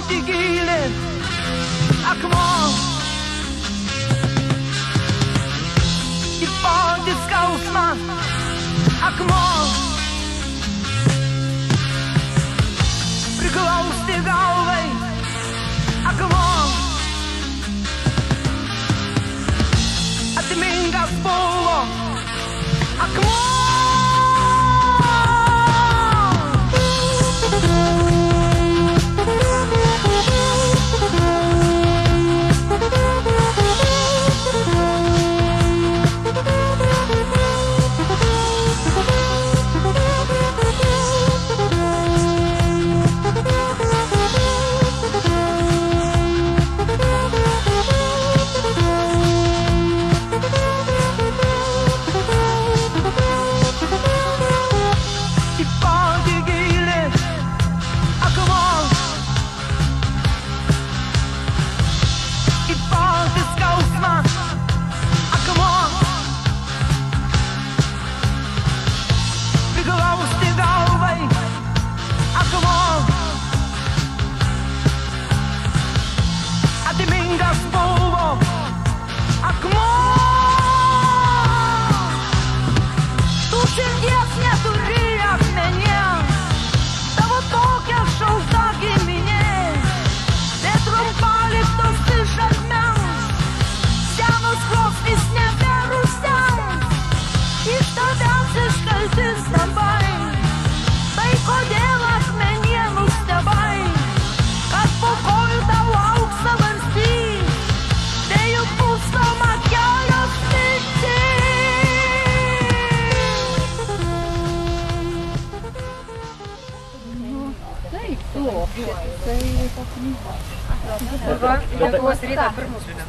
į gylį akmuo, į podį skausmą akmuo, priglausti galvai akmuo, atmingas buvo akmuo.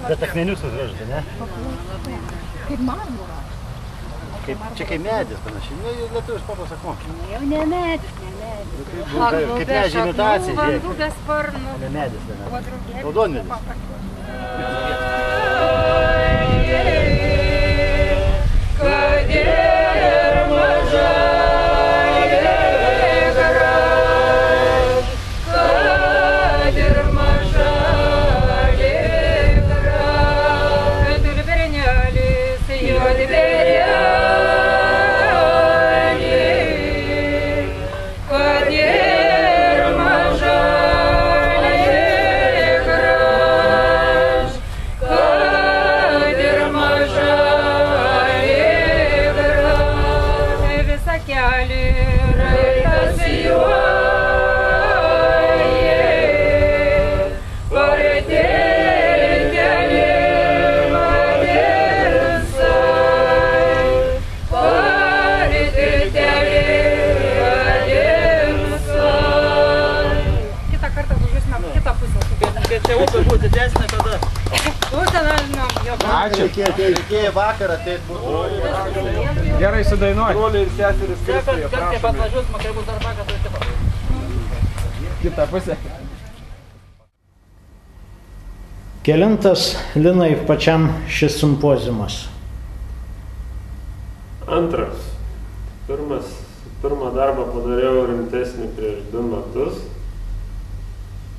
Bet akmenius užvežda, ne? Kaip marmurą. Čia kaip medis panašiai. Nu, lietuvis papas akmuo. Jau ne medis, ne medis. Kaip medžio imitacija, žiūrėk. Vandrugės sparnų. Ne medis, ne. Raudonmedis. Reikėjo vakarą, tai būtų... Gerai sudainuoti. Broliai ir seseris Kristuje, prašome. atvažiuos, makai bus dar vakarą, tai taip. Kita pusė. Kelintas, Linai, pačiam šis simpoziumas? Antras. Pirmą darbą padariau rimtesnį prieš 2 metus.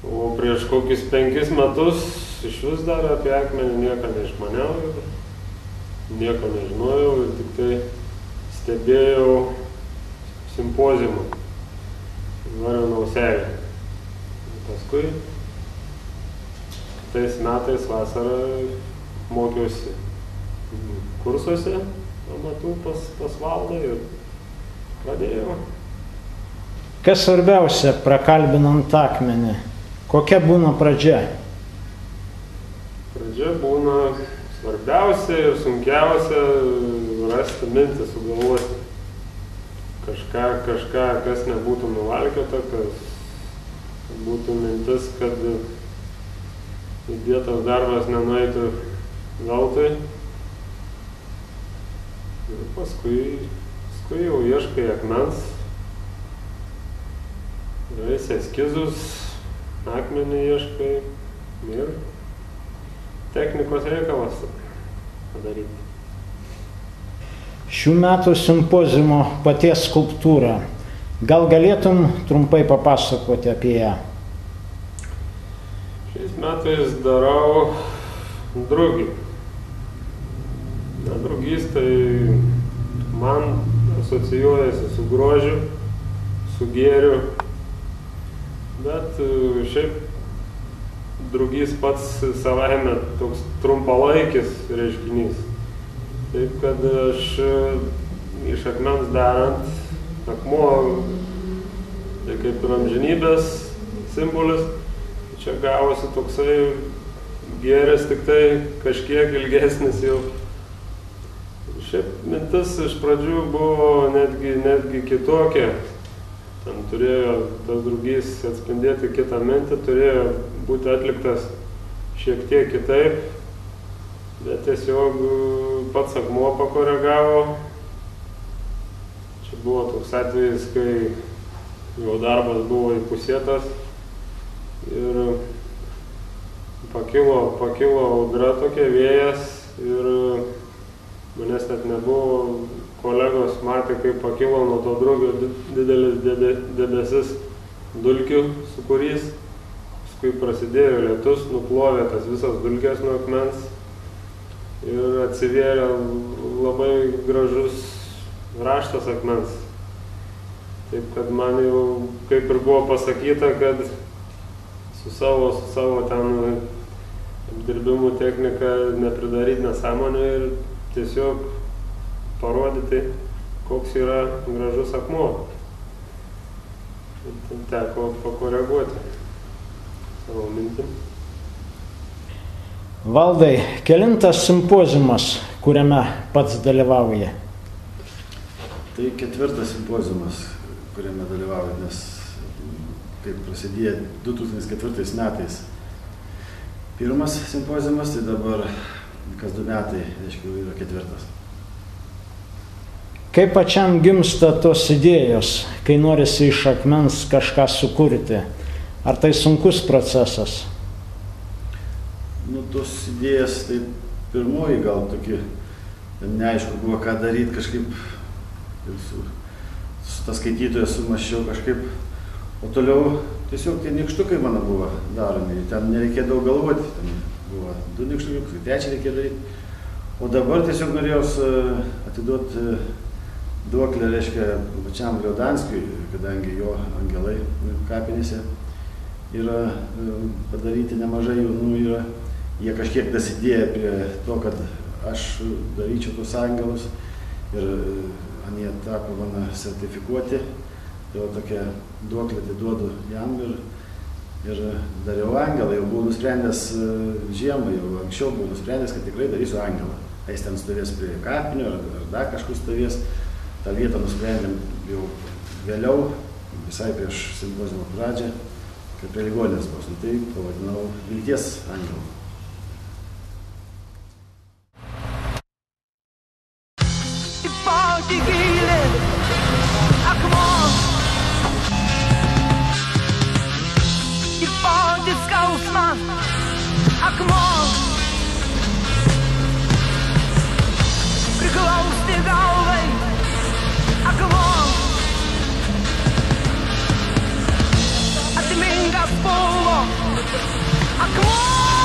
O prieš kokius 5 metus iš vis dar apie akmenį nieko neišmaniau ir nieko nežinojau ir tik tai stebėjau simpoziumą Varėnausėje. Paskui tais metais vasarą mokiausi kursuose amatų pas Valdą ir pradėjau. Kas svarbiausia prakalbinant akmenį? Kokia būna pradžia? Pradžia būna svarbiausia ir sunkiausia rasti mintį, sugalvoti kažką, kas nebūtų nuvalkiota, kas būtų mintis, kad įdėtas darbas nenueitų veltui. Ir paskui jau ieškai akmens, darysi eskizus, akmenį ieškai ir technikos reikalas padaryti. Šių metų simpoziumo paties skulptūra. Gal galėtum trumpai papasakoti apie ją? Šiais metais darau drugį. Na, drugys tai man asocijuojasi su grožiu, su gėriu, bet šiaip drugys pats savaime toks trumpalaikis reiškinys. Taip, kad aš iš akmens darant, akmuo tai kaip ir amžinybės simbolis, čia gavosi toksai gėris, tik tai kažkiek ilgesnis jau. Šiaip mintis iš pradžių buvo netgi kitokia. Ten turėjo tas drugys atspindėti kitą mintį, turėjo būti atliktas šiek tiek kitaip, bet tiesiog pats akmuo pakoregavo. Čia buvo toks atvejis, kai jau darbas buvo įpusėtas ir pakilo audra tokia, vėjas, ir manęs net nebuvo, kolegos matė, kaip pakilo nuo to drugio didelis debesis dulkių sūkurys. Paskui prasidėjo lietus, nuplovė tas visas dulkės nuo akmens ir atsivėrė labai gražus raštas akmens. Taip, kad man jau kaip ir buvo pasakyta, kad su savo ten apdirbimų technika nepridaryti nesąmonę ir tiesiog parodyti, koks yra gražus akmuo. Ir teko pakoreguoti savo mintim. Valdai, kelintas simpoziumas, kuriame pats dalyvauji? Tai 4. simpoziumas, kuriame dalyvauju, nes kaip prasidėjo 2004 metais 1 simpoziumas, tai dabar kas 2 metai, reiškia, yra 4. Kaip pačiam gimsta tos idėjos, kai norisi iš akmens kažką sukurti? Ar tai sunkus procesas? Nu, tos idėjas, tai pirmoji gal tokie, neaišku buvo ką daryti, kažkaip su ta skaitytoja sumaščiau kažkaip, o toliau tiesiog tie nykštukai mano buvo daromi, ten nereikėjo daug galvoti, ten buvo 2 nykštukai, 3 reikėjo daryti, o dabar tiesiog norėjau atiduoti duoklę, reiškia, pačiam Liodanskiui, kadangi jo angelai kapinėse yra padaryti nemažai jaunų, yra, jie kažkiek dasidėjo prie to, kad aš daryčiau tos angelus ir jie tapo mano sertifikuoti, tai tokia duoklę atiduodu jam ir dariau angelą, jau buvau nusprendęs žiemą, jau anksčiau buvau nusprendęs, kad tikrai darysiu angelą. Jis ten stovės prie kapinio ar dar kažkur stovės. tą vietą nusprendėm jau vėliau, visai prieš simpoziumo pradžią, kad prie ligoninės bus. Tai pavadinau Vilties angelu. Akmuo!